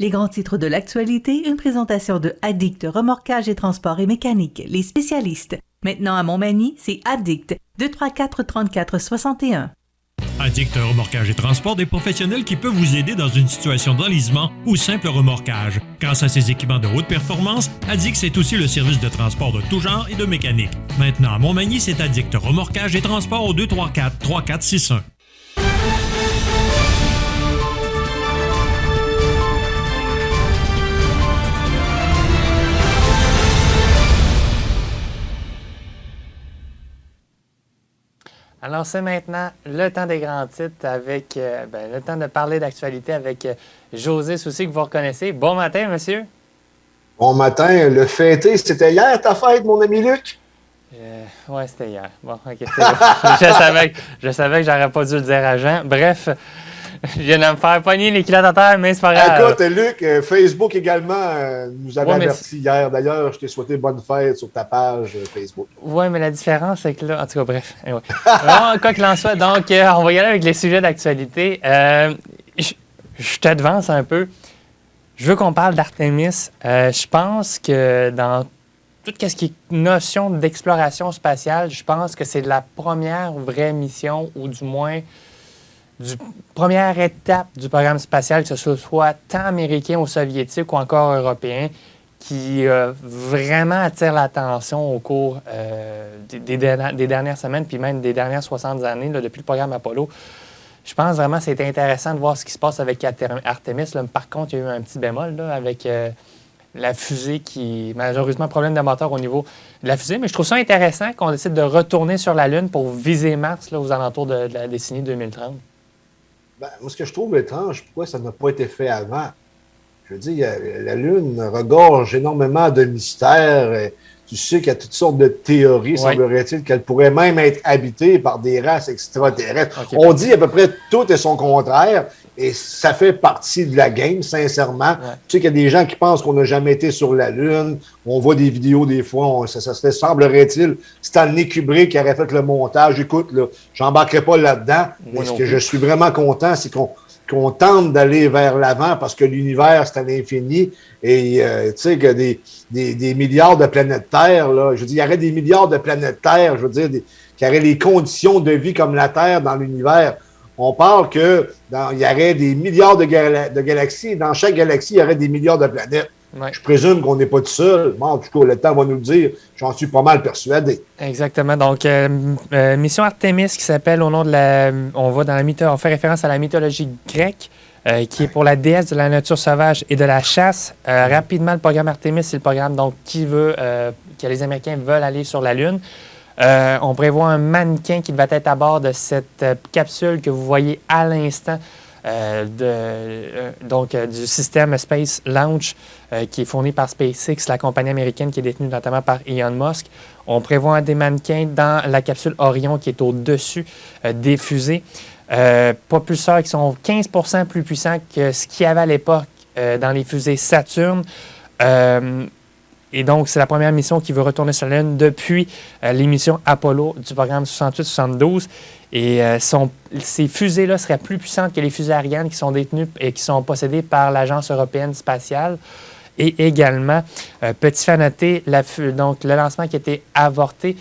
Les grands titres de l'actualité, une présentation de Addict Remorquage et Transport et Mécanique, les spécialistes. Maintenant à Montmagny, c'est Addict, 234-34-61. Addict Remorquage et Transport, des professionnels qui peuvent vous aider dans une situation d'enlisement ou simple remorquage. Grâce à ses équipements de haute performance, Addict, c'est aussi le service de transport de tout genre et de mécanique. Maintenant à Montmagny, c'est Addict Remorquage et Transport au 234-3461. Alors, c'est maintenant le temps des grands titres avec le temps de parler d'actualité avec José Soucy, que vous reconnaissez. Bon matin, monsieur. Bon matin. Le fêté, c'était hier ta fête, mon ami Luc? Oui, c'était hier. Bon, OK. Je savais que j'aurais pas dû le dire à Jean. Bref, je viens de me faire pogner les culottes à terre, mais c'est pas grave. Écoute, Luc, Facebook également nous avait averti hier. D'ailleurs, je t'ai souhaité bonne fête sur ta page Facebook. Oui, mais la différence, c'est que là... En tout cas, bref. Ouais. Bon, quoi qu'il en soit, donc, on va y aller avec les sujets d'actualité. Je te devance un peu. Je veux qu'on parle d'Artemis. Je pense que dans tout ce qui est notion d'exploration spatiale, je pense que c'est la première vraie mission, ou du moins... première étape du programme spatial, que ce soit tant américain ou soviétique ou encore européen, qui vraiment attire l'attention au cours des dernières semaines, puis même des dernières 60 années, là, depuis le programme Apollo. Je pense vraiment que c'est intéressant de voir ce qui se passe avec Artemis. Là. Par contre, il y a eu un petit bémol là, avec la fusée qui, malheureusement, problème de moteur au niveau de la fusée. Mais je trouve ça intéressant qu'on décide de retourner sur la Lune pour viser Mars là, aux alentours de la décennie 2030. Ben, moi, ce que je trouve étrange, pourquoi ça n'a pas été fait avant? Je veux dire, la Lune regorge énormément de mystères. Tu sais qu'il y a toutes sortes de théories, semblerait-il, qu'elle pourrait même être habitée par des races extraterrestres. Okay. On dit à peu près tout et son contraire, et ça fait partie de la game, sincèrement. Ouais. Tu sais qu'il y a des gens qui pensent qu'on n'a jamais été sur la Lune. On voit des vidéos des fois, ça semblerait-il, Stanley Kubrick qui aurait fait le montage. Écoute, là, j'embarquerai pas là-dedans, mais ce que je suis vraiment content, c'est qu'on tente d'aller vers l'avant parce que l'univers, c'est à l'infini. Et tu sais que des milliards de planètes Terre, là, je veux dire, il y aurait des milliards de planètes Terre, je veux dire, qui auraient les conditions de vie comme la Terre dans l'univers. On parle qu'il y aurait des milliards de galaxies, et dans chaque galaxie, il y aurait des milliards de planètes. Ouais. Je présume qu'on n'est pas tout seul. Bon, en tout cas, le temps va nous le dire. J'en suis pas mal persuadé. Exactement. Donc, mission Artemis qui s'appelle au nom de la... On fait référence à la mythologie grecque, qui est pour la déesse de la nature sauvage et de la chasse. Rapidement, le programme Artemis, c'est le programme donc, que les Américains veulent aller sur la Lune. On prévoit un mannequin qui va être à bord de cette capsule que vous voyez à l'instant, du système Space Launch qui est fourni par SpaceX, la compagnie américaine qui est détenue notamment par Elon Musk. On prévoit des mannequins dans la capsule Orion qui est au-dessus des fusées. Propulseurs qui sont 15 % plus puissants que ce qu'il y avait à l'époque dans les fusées Saturn. Et donc, c'est la première mission qui veut retourner sur la Lune depuis les missions Apollo du programme 68-72. Et ces fusées-là seraient plus puissantes que les fusées Ariane qui sont détenues et qui sont possédées par l'Agence européenne spatiale. Et également, petit fait à noter, donc le lancement qui a été avorté,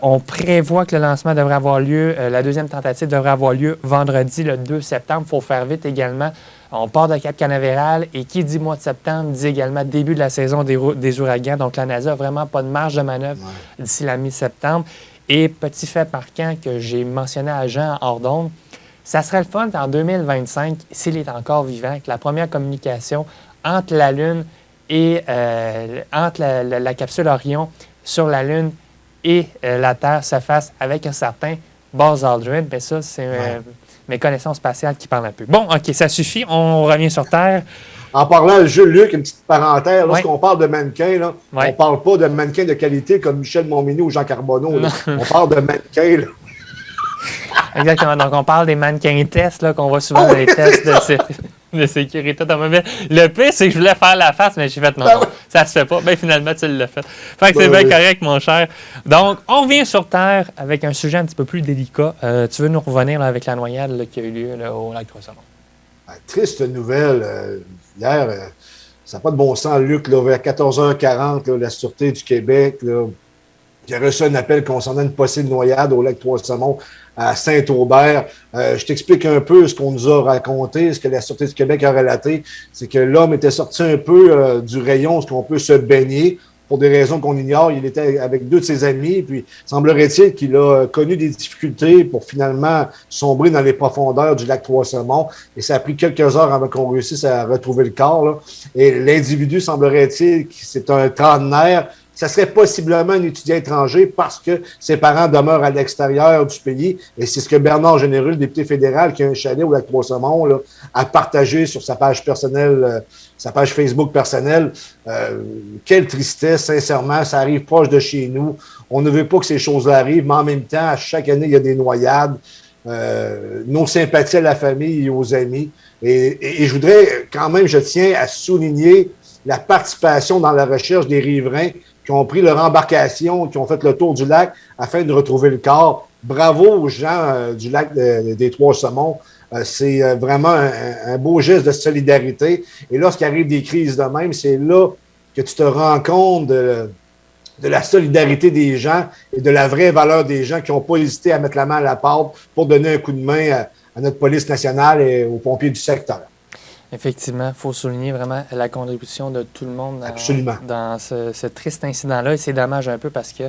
on prévoit que le lancement devrait avoir lieu, la deuxième tentative devrait avoir lieu vendredi, le 2 septembre. Il faut faire vite également. On part de Cap Canaveral et qui dit mois de septembre dit également début de la saison des ouragans. Donc, la NASA n'a vraiment pas de marge de manœuvre d'ici la mi-septembre. Et petit fait marquant que j'ai mentionné à Jean hors d'onde, ça serait le fun en 2025, s'il est encore vivant, que la première communication entre la Lune et entre la capsule Orion sur la Lune et la Terre se fasse avec un certain Buzz Aldrin. Mais ça, c'est mes connaissances spatiales qui parlent un peu. Bon, OK, ça suffit. On revient sur Terre. En parlant de jeu, Luc, une petite parenthèse, lorsqu'on parle de mannequins, là, on ne parle pas de mannequins de qualité comme Michel Montminy ou Jean Carbonneau. On parle de mannequins. Là. Exactement. Donc, on parle des mannequins tests qu'on voit souvent dans les tests de sécurité automobile. Le pire, c'est que je voulais faire la face, mais j'ai fait non, ça se fait pas. Ben finalement, tu l'as fait. Fait que c'est bien correct, mon cher. Donc, on revient sur Terre avec un sujet un petit peu plus délicat. Tu veux nous revenir là, avec la noyade qui a eu lieu là, au lac Trois-Saumons? Triste nouvelle. hier, ça n'a pas de bon sens, Luc, là, vers 14h40, là, la Sûreté du Québec, là, qui a reçu un appel concernant une possible noyade au lac Trois-Saumons à Saint-Aubert. Je t'explique un peu ce qu'on nous a raconté, ce que la Sûreté du Québec a relaté. C'est que l'homme était sorti un peu du rayon, ce qu'on peut se baigner. Pour des raisons qu'on ignore, il était avec 2 de ses amis, puis semblerait-il qu'il a connu des difficultés pour finalement sombrer dans les profondeurs du lac Trois-Saumons. Et ça a pris quelques heures avant qu'on réussisse à retrouver le corps, là. Et l'individu, semblerait-il, c'est un trentenaire. Ça serait possiblement un étudiant étranger parce que ses parents demeurent à l'extérieur du pays. Et c'est ce que Bernard Généreux, le député fédéral, qui a un chalet au lac Trois-Saumons, là, a partagé sur sa page personnelle, sa page Facebook personnelle. Quelle tristesse, sincèrement, ça arrive proche de chez nous. On ne veut pas que ces choses-là arrivent, mais en même temps, à chaque année, il y a des noyades. Nos sympathies à la famille et aux amis. Et je voudrais quand même, je tiens à souligner la participation dans la recherche des riverains qui ont pris leur embarcation, qui ont fait le tour du lac afin de retrouver le corps. Bravo aux gens du lac des Trois-Saumons. C'est vraiment un beau geste de solidarité. Et lorsqu'il arrive des crises de même, c'est là que tu te rends compte de la solidarité des gens et de la vraie valeur des gens qui n'ont pas hésité à mettre la main à la pâte pour donner un coup de main à notre police nationale et aux pompiers du secteur. Effectivement, il faut souligner vraiment la contribution de tout le monde dans ce triste incident-là. Et c'est dommage un peu parce que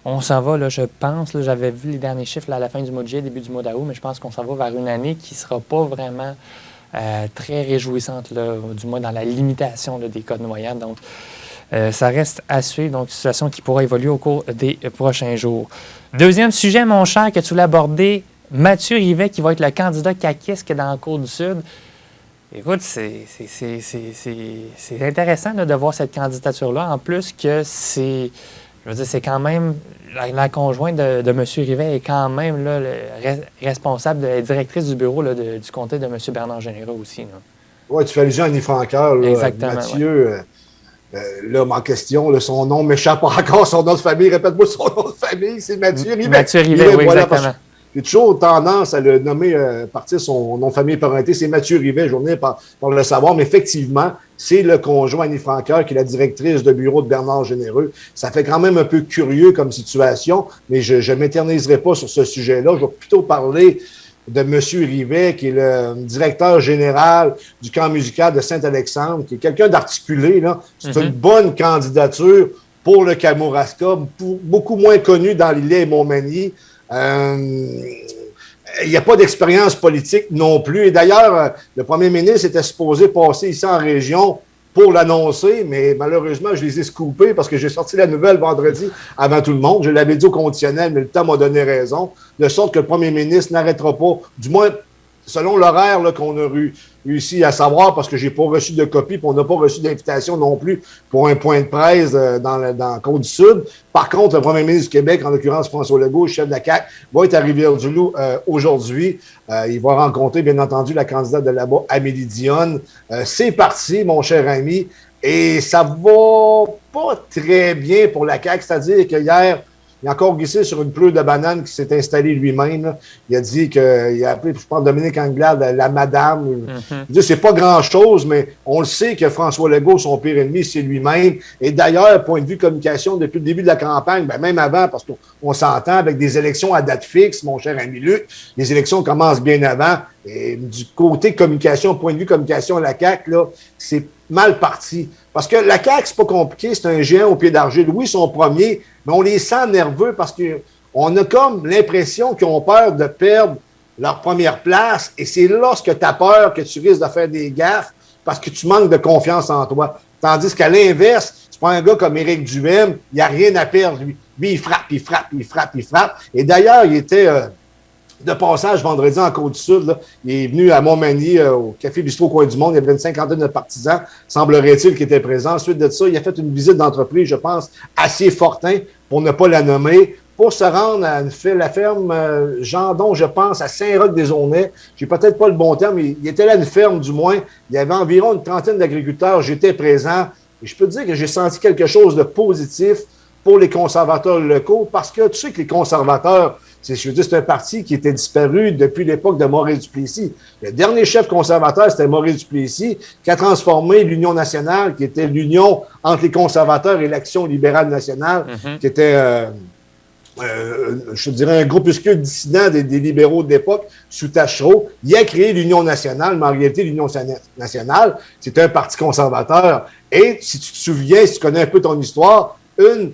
on s'en va, là, je pense, là, j'avais vu les derniers chiffres là, à la fin du mois de juillet, début du mois d'août, mais je pense qu'on s'en va vers une année qui ne sera pas vraiment très réjouissante, là, du moins dans la limitation là, des cas de noyade. Donc, ça reste à suivre, donc une situation qui pourra évoluer au cours des prochains jours. Deuxième sujet, mon cher, que tu voulais aborder, Mathieu Rivet, qui va être le candidat caquiste dans la Côte-du-Sud. Écoute, c'est intéressant là, de voir cette candidature-là. En plus que c'est quand même, la conjointe de M. Rivet est quand même là, responsable, directrice du bureau là, du comté de M. Bernard Généreux aussi. Oui, tu fais allusion à Annie Franqueur. Exactement. Mathieu, l'homme en question, là, son nom m'échappe encore, son nom de famille. Répète-moi son nom de famille, c'est Mathieu Rivet. Mathieu Rivet, oui, voilà, exactement. J'ai toujours tendance à le nommer partir son nom de famille parenté. C'est Mathieu Rivet, je vais venir par le savoir, mais effectivement, c'est le conjoint Annie Franqueur qui est la directrice de bureau de Bernard Généreux. Ça fait quand même un peu curieux comme situation, mais je ne m'éterniserai pas sur ce sujet-là. Je vais plutôt parler de M. Rivet, qui est le directeur général du camp musical de Saint-Alexandre, qui est quelqu'un d'articulé, là. C'est une bonne candidature pour le Kamouraska, beaucoup moins connu dans l'îlet et Montmagny. Il n'y a pas d'expérience politique non plus. Et d'ailleurs, le premier ministre était supposé passer ici en région pour l'annoncer, mais malheureusement, je les ai scoopés parce que j'ai sorti la nouvelle vendredi avant tout le monde. Je l'avais dit au conditionnel, mais le temps m'a donné raison, de sorte que le premier ministre n'arrêtera pas, du moins selon l'horaire qu'on a réussi à savoir, parce que j'ai pas reçu de copie, puis on n'a pas reçu d'invitation non plus pour un point de presse dans Côte-du-Sud. Par contre, le premier ministre du Québec, en l'occurrence François Legault, chef de la CAQ, va être à Rivière-du-Loup aujourd'hui. Il va rencontrer, bien entendu, la candidate de là-bas, Amélie Dionne. C'est parti, mon cher ami, et ça va pas très bien pour la CAQ, c'est-à-dire qu'hier, il a encore glissé sur une pleure de banane qui s'est installée lui-même. Là. Il a dit qu'il a appelé, je pense, Dominique Anglade, la madame. Il dit, c'est pas grand-chose, mais on le sait que François Legault, son pire ennemi, c'est lui-même. Et d'ailleurs, point de vue communication, depuis le début de la campagne, ben même avant, parce qu'on s'entend avec des élections à date fixe, mon cher ami Luc, les élections commencent bien avant. Et du côté communication, point de vue communication, la CAQ, là, c'est mal parti. Parce que la CAQ, c'est pas compliqué, c'est un géant au pied d'argile. Oui, ils sont premiers, mais on les sent nerveux parce qu'on a comme l'impression qu'ils ont peur de perdre leur première place. Et c'est lorsque tu as peur que tu risques de faire des gaffes parce que tu manques de confiance en toi. Tandis qu'à l'inverse, tu prends un gars comme Éric Duhaime, il n'y a rien à perdre, lui. Lui, il frappe, il frappe, il frappe, il frappe. Et d'ailleurs, il était de passage vendredi en Côte-du-Sud. Là. Il est venu à Montmagny, au Café Bistrot Coin du Monde. Il y avait une cinquantaine de partisans, semblerait-il, qui étaient présents. Ensuite de ça, il a fait une visite d'entreprise, je pense, assez fortin, pour ne pas la nommer, pour se rendre à la ferme Gendon, je pense, à Saint-Roch-des-Aulnay. J'ai peut-être pas le bon terme, mais il était là une ferme, du moins. Il y avait environ une trentaine d'agriculteurs. J'étais présent. Et je peux te dire que j'ai senti quelque chose de positif pour les conservateurs locaux, parce que tu sais que les conservateurs, Je veux dire, c'est un parti qui était disparu depuis l'époque de Maurice Duplessis. Le dernier chef conservateur, c'était Maurice Duplessis, qui a transformé l'Union nationale, qui était l'union entre les conservateurs et l'Action libérale nationale, qui était, je dirais, un groupuscule dissident des libéraux de l'époque, sous Taschereau. Il a créé l'Union nationale, mais en réalité, l'Union nationale, c'était un parti conservateur. Et si tu te souviens, si tu connais un peu ton histoire, une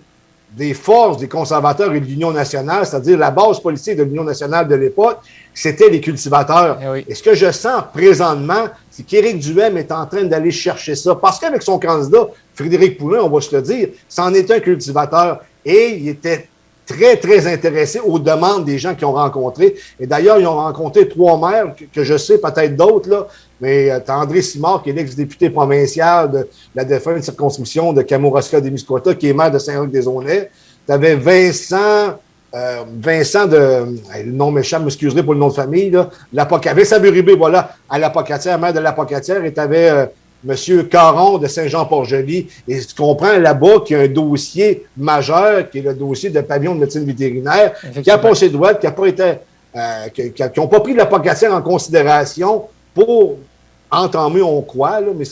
des forces des conservateurs et de l'Union nationale, c'est-à-dire la base politique de l'Union nationale de l'époque, c'était les cultivateurs. Oui. Et ce que je sens présentement, c'est qu'Éric Duhem est en train d'aller chercher ça. Parce qu'avec son candidat, Frédéric Poulin, on va se le dire, c'en est un cultivateur. Et il était très, très intéressé aux demandes des gens qu'ils ont rencontrés. Et d'ailleurs, ils ont rencontré 3 maires, que je sais, peut-être d'autres, là, mais tu as André Simard, qui est l'ex-député provincial de la défunte circonscription de Kamouraska-Témiscouata, qui est maire de Saint-Roch-des-Aulnay. Tu avais Vincent de... Le nom m'échappe, m'excuserez pour le nom de famille, là. Vincent Buribé, voilà, à l'Apocatière, maire de l'Apocatière, et tu avais M. Caron de Saint-Jean-Port-Joli. Et tu comprends là-bas qu'il y a un dossier majeur, qui est le dossier de pavillon de médecine vétérinaire, qui a passé de droite, qui n'a pas été... qui n'ont pas pris l'Apocatière en considération pour entamer, on croit, là, mais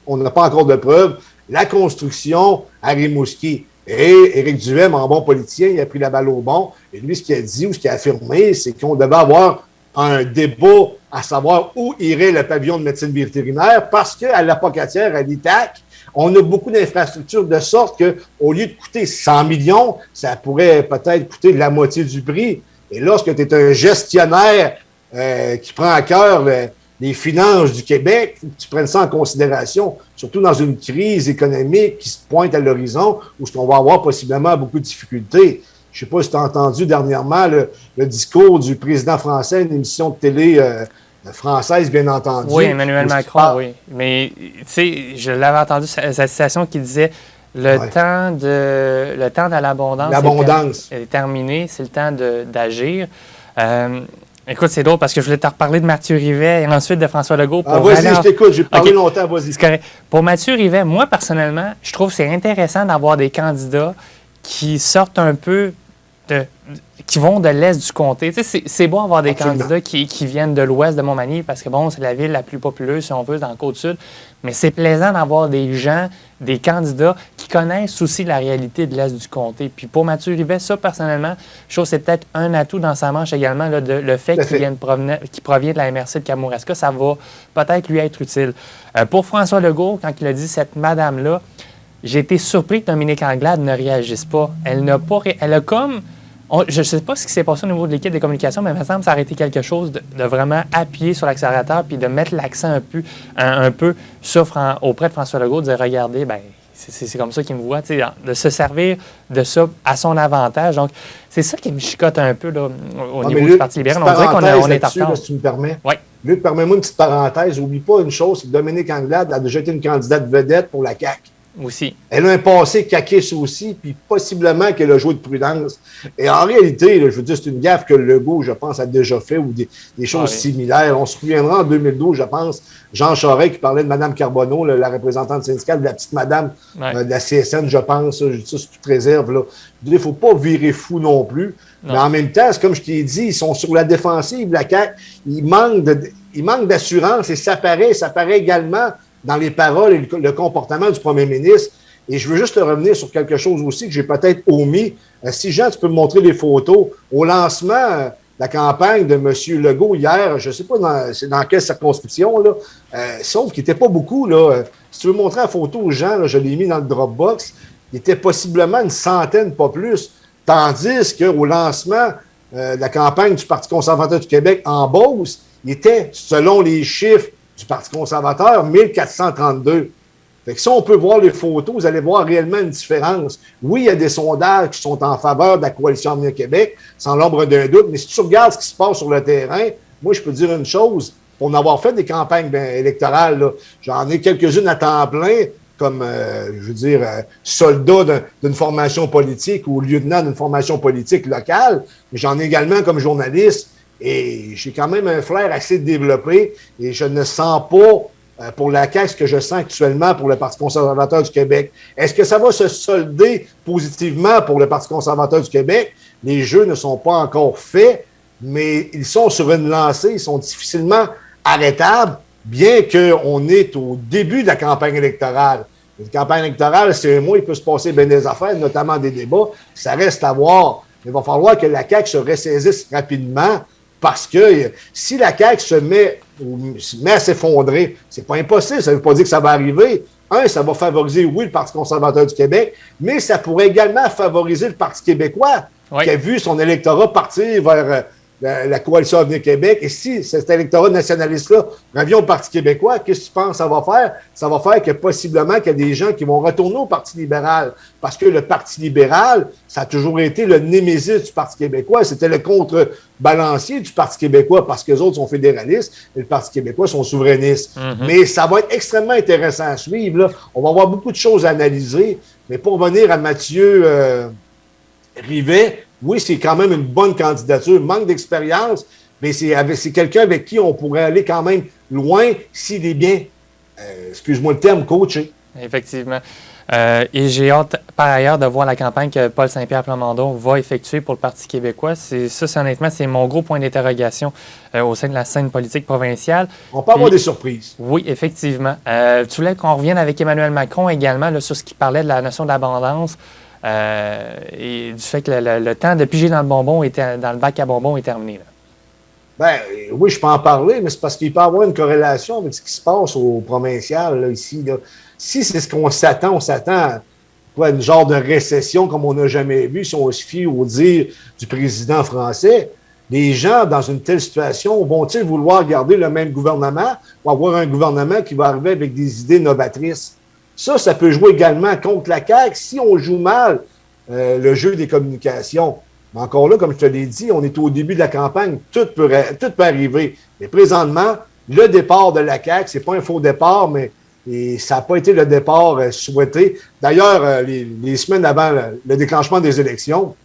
on n'a pas encore de preuves, la construction à Rimouski. Et Éric Duhem, en bon politicien, il a pris la balle au bon. Et lui, ce qu'il a dit ou ce qu'il a affirmé, c'est qu'on devait avoir un débat à savoir où irait le pavillon de médecine vétérinaire, parce qu'à l'Apocatière, à l'ITAC, on a beaucoup d'infrastructures de sorte qu'au lieu de coûter 100 millions, ça pourrait peut-être coûter la moitié du prix. Et lorsque tu es un gestionnaire qui prend à cœur les finances du Québec, tu prennes ça en considération, surtout dans une crise économique qui se pointe à l'horizon, où on va avoir possiblement beaucoup de difficultés. Je ne sais pas si tu as entendu dernièrement le discours du président français, une émission de télé française, bien entendu. Oui, Emmanuel Macron, oui. Mais, tu sais, je l'avais entendu, cette citation qui disait le temps de l'abondance est terminé, c'est le temps d'agir. Écoute, c'est drôle parce que je voulais te reparler de Mathieu Rivet et ensuite de François Legault. Vas-y, je t'écoute, j'ai parlé longtemps, vas-y. C'est correct. Pour Mathieu Rivet, moi, personnellement, je trouve que c'est intéressant d'avoir des candidats qui sortent un peu qui vont de l'est du comté. Tu sais, c'est beau avoir des candidats qui viennent de l'ouest de Montmagny parce que, bon, c'est la ville la plus populeuse, si on veut, dans la Côte-Sud. Mais c'est plaisant d'avoir des gens, des candidats qui connaissent aussi la réalité de l'est du comté. Puis pour Mathieu Rivet, ça, personnellement, je trouve que c'est peut-être un atout dans sa manche également, là, le fait qu'il provient de la MRC de Kamouraska, ça va peut-être lui être utile. Pour François Legault, quand il a dit cette madame-là, j'ai été surpris que Dominique Anglade ne réagisse pas. Elle a comme... je ne sais pas ce qui s'est passé au niveau de l'équipe des communications, mais il me semble que ça aurait été quelque chose de vraiment appuyer sur l'accélérateur puis de mettre l'accent un peu auprès de François Legault, de dire, regardez, ben c'est comme ça qu'il me voit, de se servir de ça à son avantage. Donc, c'est ça qui me chicote un peu là, au niveau du Parti libéral. On dirait qu'on est en retard. Là, si tu me permets. Oui. Luc, permets-moi une petite parenthèse. N'oublie pas une chose, c'est que Dominique Anglade a déjà été une candidate vedette pour la CAQ. Aussi. Elle a un passé caquiste aussi, puis possiblement qu'elle a joué de prudence. Et en réalité, là, je veux dire, c'est une gaffe que Legault, je pense, a déjà fait ou des choses similaires. On se souviendra en 2012, je pense, Jean Charest qui parlait de Mme Carbonneau, la représentante syndicale, de la petite madame de la CSN, je pense. Je dis ça sous toute réserve. Là. Il ne faut pas virer fou non plus. Non. Mais en même temps, c'est comme je t'ai dit, ils sont sur la défensive, la CAQ. Il manque d'assurance et ça paraît également dans les paroles et le comportement du premier ministre. Et je veux juste revenir sur quelque chose aussi que j'ai peut-être omis. Si Jean, tu peux me montrer les photos. Au lancement de la campagne de M. Legault hier, je ne sais pas dans quelle circonscription, là, sauf qu'il n'était pas beaucoup. Là. Si tu veux montrer la photo aux gens, là, je l'ai mis dans le Dropbox, il était possiblement une centaine, pas plus. Tandis qu'au lancement de la campagne du Parti conservateur du Québec en Beauce, il était, selon les chiffres du Parti conservateur, 1432. Fait que si on peut voir les photos, vous allez voir réellement une différence. Oui, il y a des sondages qui sont en faveur de la Coalition Avenir Québec, sans l'ombre d'un doute, mais si tu regardes ce qui se passe sur le terrain, moi, je peux dire une chose, pour en avoir fait des campagnes électorales, là, j'en ai quelques-unes à temps plein, comme, soldat d'une formation politique ou lieutenant d'une formation politique locale, mais j'en ai également comme journaliste. Et j'ai quand même un flair assez développé et je ne sens pas pour la CAQ, ce que je sens actuellement pour le Parti conservateur du Québec. Est-ce que ça va se solder positivement pour le Parti conservateur du Québec? Les jeux ne sont pas encore faits, mais ils sont sur une lancée, ils sont difficilement arrêtables, bien qu'on est au début de la campagne électorale. Une campagne électorale, c'est un mois, il peut se passer bien des affaires, notamment des débats. Ça reste à voir. Il va falloir que la CAQ se ressaisisse rapidement parce que si la CAQ se met à s'effondrer, c'est pas impossible, ça ne veut pas dire que ça va arriver. Ça va favoriser, oui, le Parti conservateur du Québec, mais ça pourrait également favoriser le Parti québécois, qui a vu son électorat partir vers la Coalition Avenir Québec. Et si cet électorat nationaliste-là revient au Parti québécois, qu'est-ce que tu penses que ça va faire? Ça va faire que possiblement qu'il y a des gens qui vont retourner au Parti libéral. Parce que le Parti libéral, ça a toujours été le némésis du Parti québécois. C'était le contrebalancier du Parti québécois parce que les autres sont fédéralistes et le Parti québécois sont souverainistes. Mais ça va être extrêmement intéressant à suivre, là. On va avoir beaucoup de choses à analyser. Mais pour revenir à Mathieu Rivet, oui, c'est quand même une bonne candidature. Manque d'expérience, mais c'est quelqu'un avec qui on pourrait aller quand même loin s'il est bien, excuse-moi le terme, coaché. Effectivement. Et j'ai hâte, par ailleurs, de voir la campagne que Paul Saint-Pierre Plamondon va effectuer pour le Parti québécois. Honnêtement, c'est mon gros point d'interrogation au sein de la scène politique provinciale. On peut avoir des surprises. Oui, effectivement. Tu voulais qu'on revienne avec Emmanuel Macron également là, sur ce qui parlait de la notion d'abondance. Et du fait que le temps de piger dans le bac à bonbons est terminé. Là. Oui, je peux en parler, mais c'est parce qu'il peut y avoir une corrélation avec ce qui se passe au provincial, là, ici. Là. Si c'est ce qu'on s'attend, à une genre de récession comme on n'a jamais vu, si on se fie au dire du président français, les gens dans une telle situation vont-ils vouloir garder le même gouvernement ou avoir un gouvernement qui va arriver avec des idées novatrices? Ça peut jouer également contre la CAQ si on joue mal le jeu des communications. Mais encore là, comme je te l'ai dit, on est au début de la campagne, tout peut arriver. Mais présentement, le départ de la CAQ, c'est pas un faux départ, mais ça n'a pas été le départ souhaité. D'ailleurs, les semaines avant le déclenchement des élections,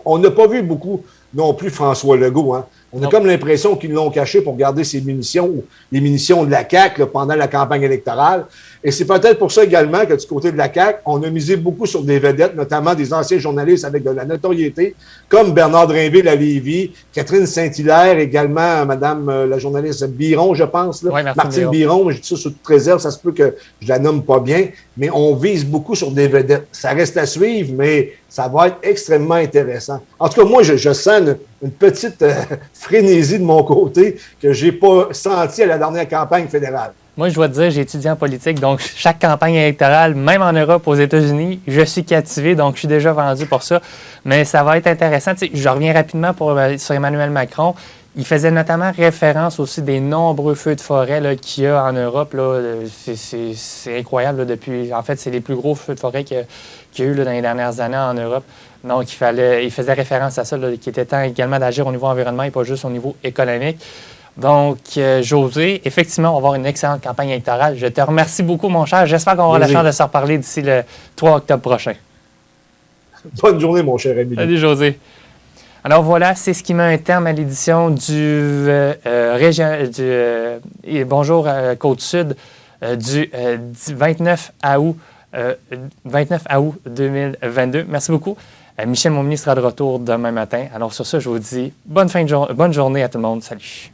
on n'a pas vu beaucoup non plus François Legault. Hein. On a comme l'impression qu'ils l'ont caché pour garder ses munitions, les munitions de la CAQ là, pendant la campagne électorale. Et c'est peut-être pour ça également que du côté de la CAQ, on a misé beaucoup sur des vedettes, notamment des anciens journalistes avec de la notoriété, comme Bernard Drinville à Lévis, Catherine Saint-Hilaire, également Madame la journaliste Biron, je pense. Là. Oui, Martine Biron, je dis ça sous toute réserve, ça se peut que je la nomme pas bien, mais on vise beaucoup sur des vedettes. Ça reste à suivre, mais ça va être extrêmement intéressant. En tout cas, moi, je sens une petite frénésie de mon côté que j'ai pas senti à la dernière campagne fédérale. Moi, je dois te dire, j'ai étudié en politique, donc chaque campagne électorale, même en Europe, aux États-Unis, je suis captivé, donc je suis déjà vendu pour ça. Mais ça va être intéressant. Tu sais, je reviens rapidement sur Emmanuel Macron. Il faisait notamment référence aussi des nombreux feux de forêt qu'il y a en Europe. Là. C'est incroyable. Là, en fait, c'est les plus gros feux de forêt qu'il y a eu là, dans les dernières années en Europe. Donc, il faisait référence à ça, qu'il était temps également d'agir au niveau environnement et pas juste au niveau économique. Donc, José, effectivement, on va avoir une excellente campagne électorale. Je te remercie beaucoup, mon cher. J'espère qu'on aura la chance de se reparler d'ici le 3 octobre prochain. Bonne journée, mon cher ami. Salut, José. Alors voilà, c'est ce qui met un terme à l'édition du Bonjour Côte-Sud du 29 août 2022. Merci beaucoup. Michel, mon ministre, sera de retour demain matin. Alors sur ça, je vous dis bonne journée à tout le monde. Salut.